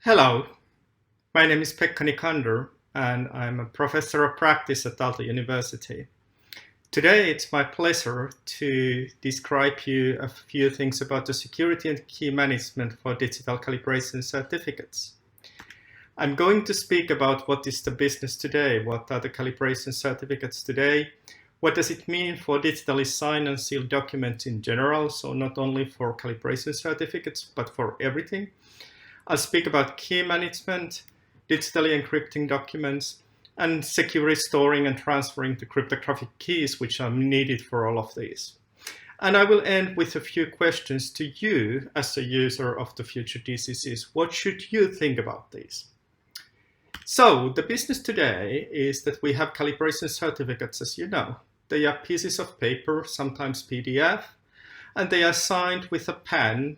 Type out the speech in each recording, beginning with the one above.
Hello, my name is Pekka Nikander, and I'm a professor of practice at Aalto University. Today, it's my pleasure to describe you a few things about the security and key management for digital calibration certificates. I'm going to speak about what is the business today, what are the calibration certificates today, what does it mean for digitally signed and sealed documents in general, so not only for calibration certificates, but for everything. I'll speak about key management, digitally encrypting documents, and securely storing and transferring the cryptographic keys which are needed for all of these. And I will end with a few questions to you as a user of the future DCCs. What should you think about these? So the business today is that we have calibration certificates, as you know. They are pieces of paper, sometimes PDF, and they are signed with a pen.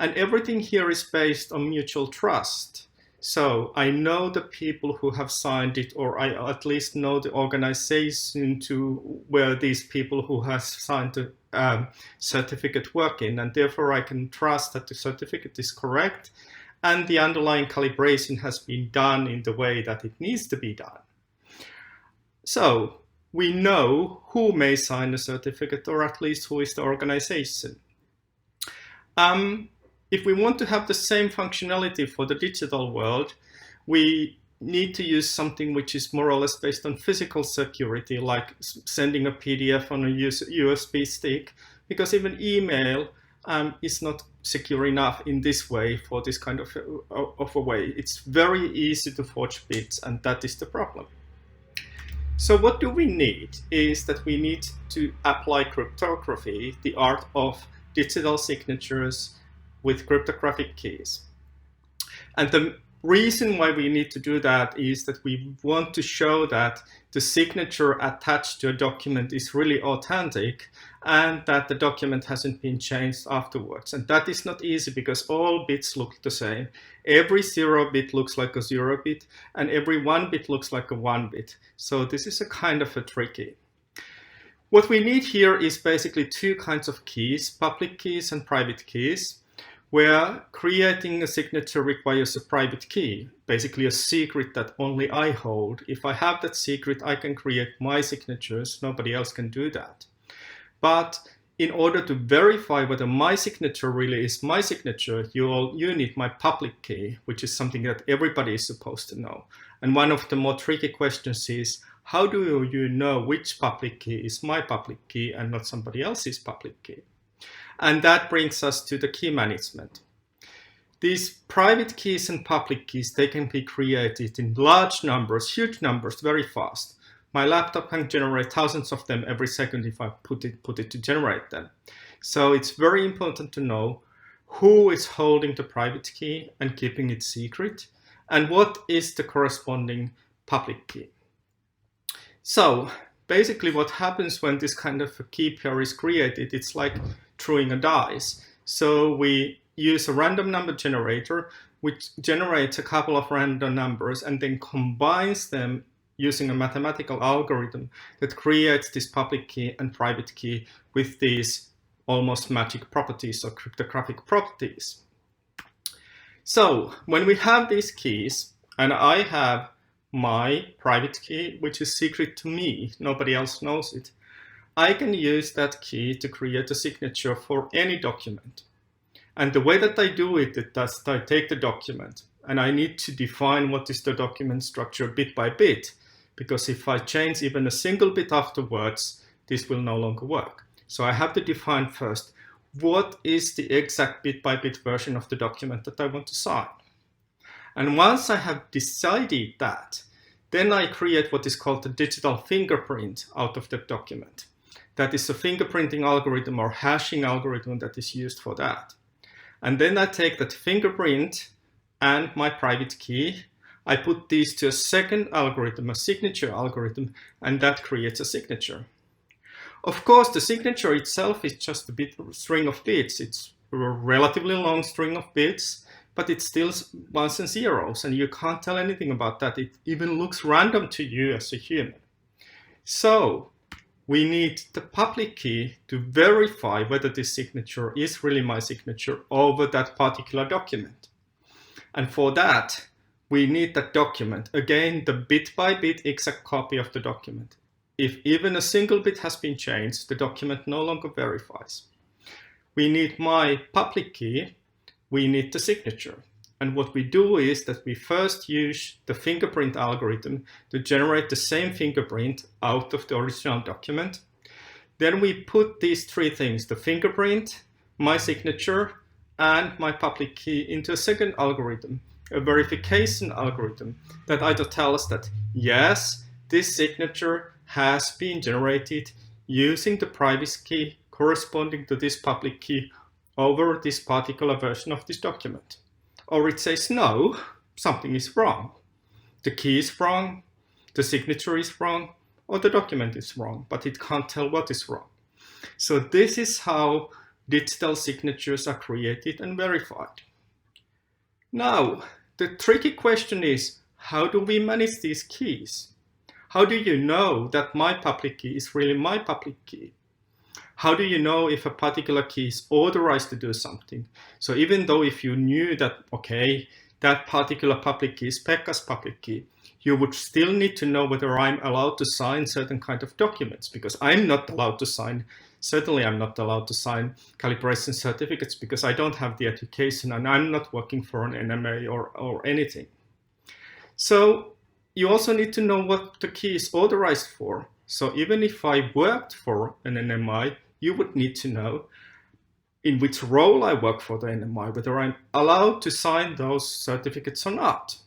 And everything here is based on mutual trust. So I know the people who have signed it, or I at least know the organization to where these people who have signed the certificate work in, and therefore I can trust that the certificate is correct and the underlying calibration has been done in the way that it needs to be done. So we know who may sign the certificate, or at least who is the organization. If we want to have the same functionality for the digital world, we need to use something which is more or less based on physical security, like sending a PDF on a USB stick, because even email is not secure enough in this way for this kind of a way. It's very easy to forge bits, and that is the problem. So what do we need is that we need to apply cryptography, the art of digital signatures, with cryptographic keys. And the reason why we need to do that is that we want to show that the signature attached to a document is really authentic and that the document hasn't been changed afterwards. And that is not easy because all bits look the same. Every 0 bit looks like a 0 bit and every 1 bit looks like a 1 bit. So this is a kind of a tricky. What we need here is basically two kinds of keys, public keys and private keys, where creating a signature requires a private key, basically a secret that only I hold. If I have that secret, I can create my signatures. Nobody else can do that. But in order to verify whether my signature really is my signature, you need my public key, which is something that everybody is supposed to know. And one of the more tricky questions is, how do you know which public key is my public key and not somebody else's public key? And that brings us to the key management. These private keys and public keys, they can be created in large numbers, huge numbers, very fast. My laptop can generate thousands of them every second if I put it to generate them. So it's very important to know who is holding the private key and keeping it secret, and what is the corresponding public key. So basically what happens when this kind of a key pair is created, it's like throwing a dice. So we use a random number generator, which generates a couple of random numbers and then combines them using a mathematical algorithm that creates this public key and private key with these almost magic properties or cryptographic properties. So when we have these keys, and I have my private key, which is secret to me, nobody else knows it, I can use that key to create a signature for any document. And the way that I do it is I take the document and I need to define what is the document structure bit by bit, because if I change even a single bit afterwards, this will no longer work. So I have to define first, what is the exact bit by bit version of the document that I want to sign? And once I have decided that, then I create what is called the digital fingerprint out of the document. That is a fingerprinting algorithm or hashing algorithm that is used for that. And then I take that fingerprint and my private key, I put these to a second algorithm, a signature algorithm, and that creates a signature. Of course, the signature itself is just a string of bits. It's a relatively long string of bits, but it's still ones and zeros, and you can't tell anything about that. It even looks random to you as a human. So we need the public key to verify whether this signature is really my signature over that particular document. And for that, we need that document. Again, the bit by bit exact copy of the document. If even a single bit has been changed, the document no longer verifies. We need my public key, we need the signature. And what we do is that we first use the fingerprint algorithm to generate the same fingerprint out of the original document. Then we put these three things, the fingerprint, my signature, and my public key, into a second algorithm, a verification algorithm that either tells that, yes, this signature has been generated using the private key corresponding to this public key over this particular version of this document. Or it says, no, something is wrong. The key is wrong, the signature is wrong, or the document is wrong, but it can't tell what is wrong. So this is how digital signatures are created and verified. Now, the tricky question is, how do we manage these keys? How do you know that my public key is really my public key? How do you know if a particular key is authorized to do something? So even though if you knew that, okay, that particular public key is Pekka's public key, you would still need to know whether I'm allowed to sign certain kind of documents, because I'm not allowed to sign, certainly I'm not allowed to sign calibration certificates because I don't have the education and I'm not working for an NMA or anything. So you also need to know what the key is authorized for. So even if I worked for an NMI, you would need to know in which role I work for the NMI, whether I'm allowed to sign those certificates or not.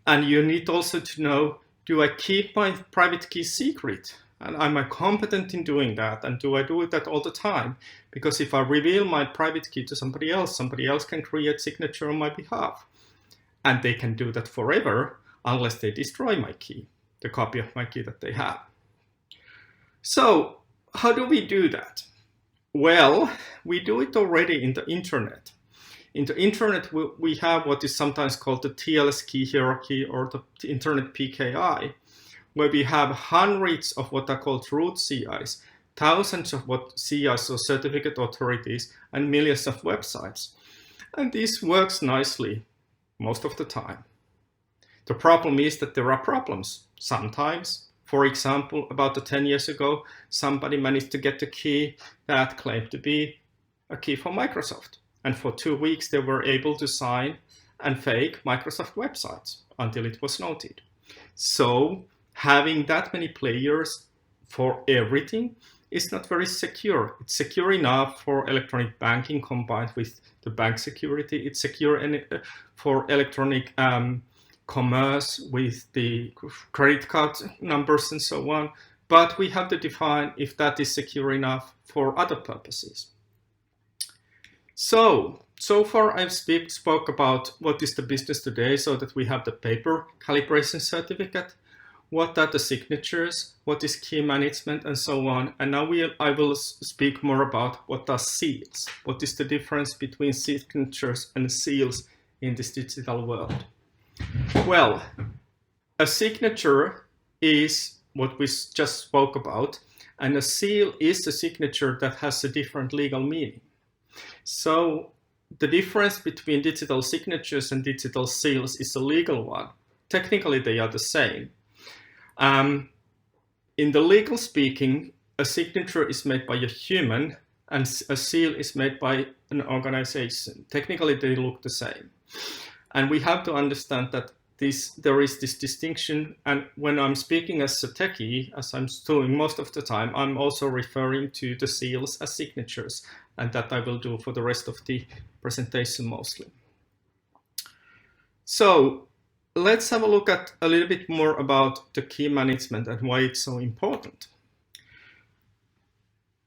And you need also to know, do I keep my private key secret? And am I competent in doing that? And do I do that all the time? Because if I reveal my private key to somebody else can create signature on my behalf. And they can do that forever unless they destroy my key, the copy of my key that they have. So how do we do that? Well, we do it already in the internet. In the internet, we have what is sometimes called the TLS key hierarchy or the internet PKI, where we have hundreds of what are called root CIs, thousands of what CIs or certificate authorities, and millions of websites. And this works nicely most of the time. The problem is that there are problems sometimes. For example, about 10 years ago, somebody managed to get a key that claimed to be a key for Microsoft. And for 2 weeks, they were able to sign and fake Microsoft websites until it was noted. So having that many players for everything is not very secure. It's secure enough for electronic banking combined with the bank security. It's secure for electronic commerce with the credit card numbers and so on. But we have to define if that is secure enough for other purposes. So far I've spoke about what is the business today, so that we have the paper calibration certificate, what are the signatures, what is key management, and so on. And now I will speak more about what are seals. What is the difference between signatures and seals in this digital world? Well, a signature is what we just spoke about, and a seal is a signature that has a different legal meaning. So the difference between digital signatures and digital seals is a legal one. Technically, they are the same. In the legal speaking, a signature is made by a human and a seal is made by an organization. Technically, they look the same. And we have to understand that there is this distinction. And when I'm speaking as a techie, as I'm doing most of the time, I'm also referring to the seals as signatures. And that I will do for the rest of the presentation mostly. So let's have a look at a little bit more about the key management and why it's so important.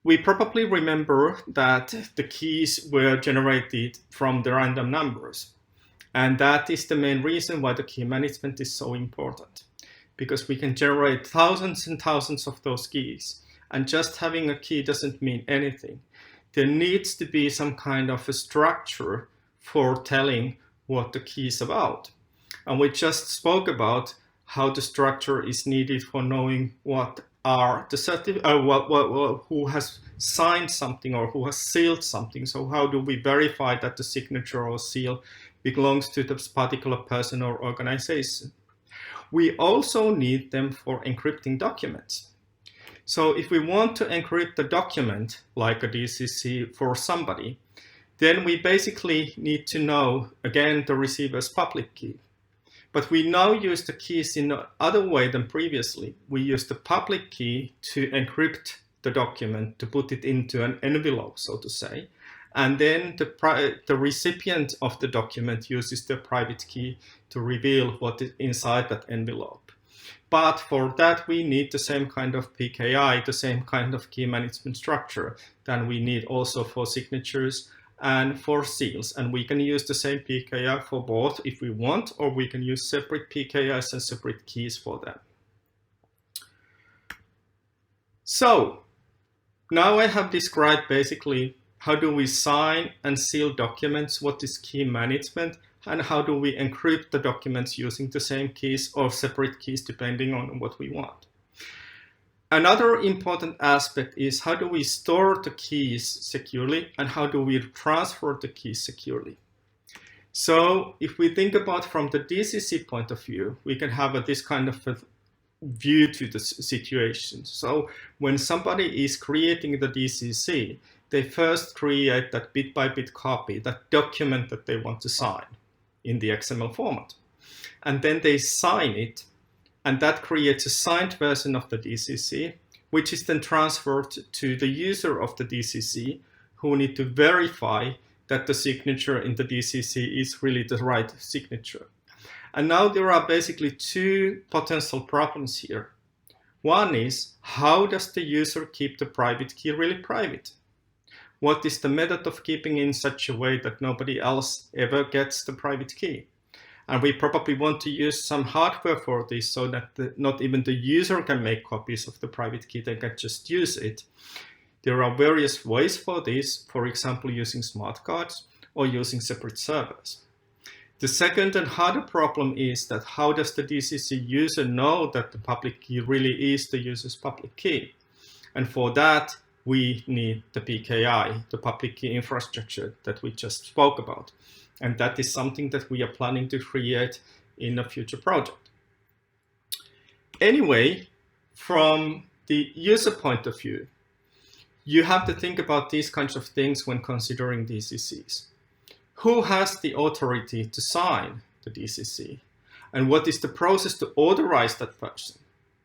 We probably remember that the keys were generated from the random numbers. And that is the main reason why the key management is so important, because we can generate thousands and thousands of those keys. And just having a key doesn't mean anything. There needs to be some kind of a structure for telling what the key is about. And we just spoke about how the structure is needed for knowing what are the who has signed something or who has sealed something. So how do we verify that the signature or seal belongs to this particular person or organization. We also need them for encrypting documents. So if we want to encrypt the document, like a DCC for somebody, then we basically need to know, again, the receiver's public key. But we now use the keys in another way than previously. We use the public key to encrypt the document, to put it into an envelope, so to say. And then the recipient of the document uses the private key to reveal what is inside that envelope. But for that, we need the same kind of PKI, the same kind of key management structure than we need also for signatures and for seals. And we can use the same PKI for both if we want, or we can use separate PKIs and separate keys for them. So now I have described basically how do we sign and seal documents, what is key management, and how do we encrypt the documents using the same keys or separate keys depending on what we want. Another important aspect is how do we store the keys securely and how do we transfer the keys securely. So if we think about from the DCC point of view, we can have this kind of a view to the situation. So when somebody is creating the DCC, they first create that bit-by-bit copy, that document that they want to sign in the XML format. And then they sign it, and that creates a signed version of the DCC, which is then transferred to the user of the DCC, who need to verify that the signature in the DCC is really the right signature. And now there are basically two potential problems here. One is, how does the user keep the private key really private? What is the method of keeping in such a way that nobody else ever gets the private key? And we probably want to use some hardware for this so that not even the user can make copies of the private key, they can just use it. There are various ways for this, for example, using smart cards or using separate servers. The second and harder problem is that how does the DCC user know that the public key really is the user's public key? And for that, we need the PKI, the public key infrastructure that we just spoke about. And that is something that we are planning to create in a future project. Anyway, from the user point of view, you have to think about these kinds of things when considering DCCs. Who has the authority to sign the DCC? And what is the process to authorize that person?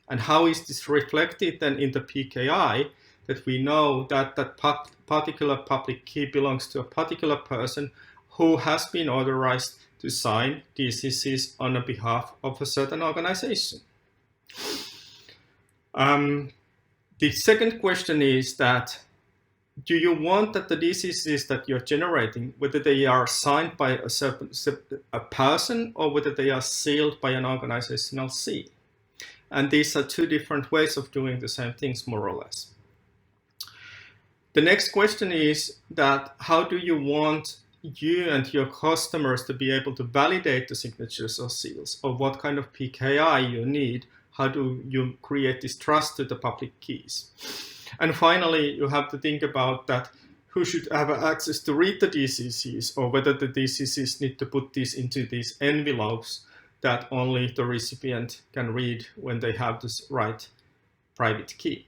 And how is this reflected then in the PKI, that we know that that particular public key belongs to a particular person who has been authorized to sign DCCs on the behalf of a certain organization. The second question is that, do you want that the DCCs that you're generating, whether they are signed by a person or whether they are sealed by an organizational seal? And these are two different ways of doing the same things, more or less. The next question is that how do you want you and your customers to be able to validate the signatures or seals, or what kind of PKI you need? How do you create this trust to the public keys? And finally, you have to think about that who should have access to read the DCCs, or whether the DCCs need to put these into these envelopes that only the recipient can read when they have this right private key.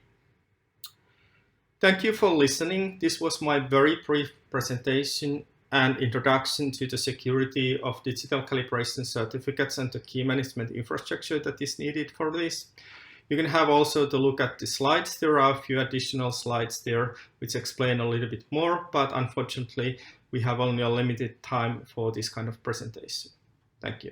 Thank you for listening. This was my very brief presentation and introduction to the security of digital calibration certificates and the key management infrastructure that is needed for this. You can have also to look at the slides. There are a few additional slides there which explain a little bit more, but unfortunately we have only a limited time for this kind of presentation. Thank you.